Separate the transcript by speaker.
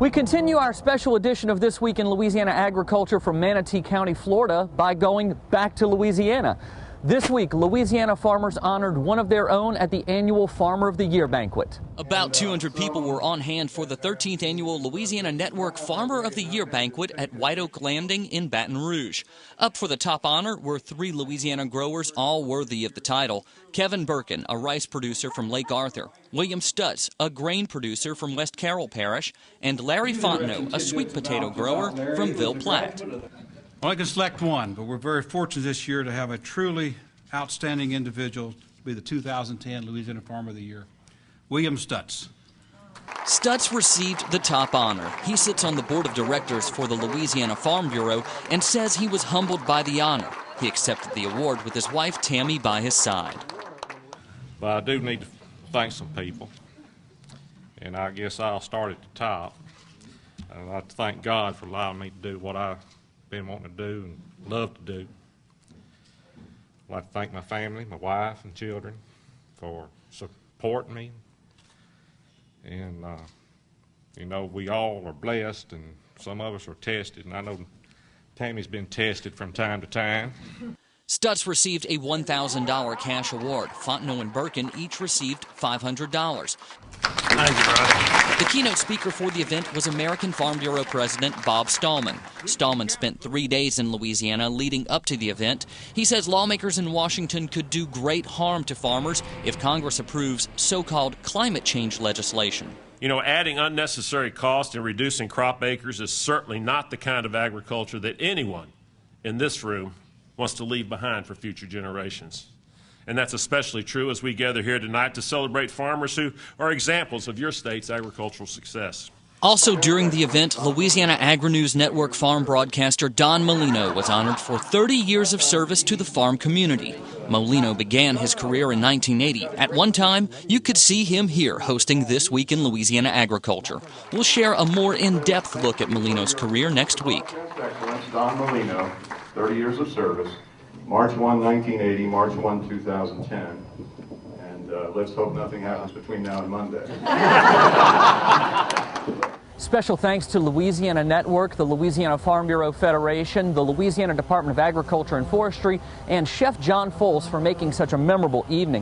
Speaker 1: We continue our special edition of This Week in Louisiana Agriculture from Manatee County, Florida, by going back to Louisiana. This week, Louisiana farmers honored one of their own at the annual Farmer of the Year banquet.
Speaker 2: About 200 people were on hand for the 13th annual Louisiana Network Farmer of the Year banquet at White Oak Landing in Baton Rouge. Up for the top honor were 3 Louisiana growers, all worthy of the title. Kevin Birkin, a rice producer from Lake Arthur, William Stutz, a grain producer from West Carroll Parish, and Larry Fontenot, a sweet potato grower from Ville Platte.
Speaker 3: Well, I can select one, but we're very fortunate this year to have a truly outstanding individual to be the 2010 Louisiana Farmer of the Year, William Stutz.
Speaker 2: Stutz received the top honor. He sits on the board of directors for the Louisiana Farm Bureau and says he was humbled by the honor. He accepted the award with his wife Tammy by his side.
Speaker 4: But I do need to thank some people, and I guess I'll start at the top. I'd like to thank God for allowing me to do what I've been wanting to do and love to do. I'd like to thank my family, my wife and children for supporting me. And, you know, we all are blessed, and some of us are tested, and I know Tammy's been tested from time to time.
Speaker 2: Stutz received a $1,000 cash award. Fontenot and Birkin each received $500.
Speaker 4: Thank you, brother.
Speaker 2: The keynote speaker for the event was American Farm Bureau President Bob Stallman. Stallman spent 3 days in Louisiana leading up to the event. He says lawmakers in Washington could do great harm to farmers if Congress approves so-called climate change legislation.
Speaker 5: You know, adding unnecessary cost and reducing crop acres is certainly not the kind of agriculture that anyone in this room wants to leave behind for future generations. And that's especially true as we gather here tonight to celebrate farmers who are examples of your state's agricultural success.
Speaker 2: Also during the event, Louisiana Agri-News Network farm broadcaster Don Molino was honored for 30 years of service to the farm community. Molino began his career in 1980. At one time, you could see him here hosting This Week in Louisiana Agriculture. We'll share a more in-depth look at Molino's career next week.
Speaker 6: Excellence, Don Molino, 30 years of service, March 1, 1980, March 1, 2010. Let's hope nothing happens between now and Monday.
Speaker 1: Special thanks to Louisiana Network, the Louisiana Farm Bureau Federation, the Louisiana Department of Agriculture and Forestry, and Chef John Foles for making such a memorable evening.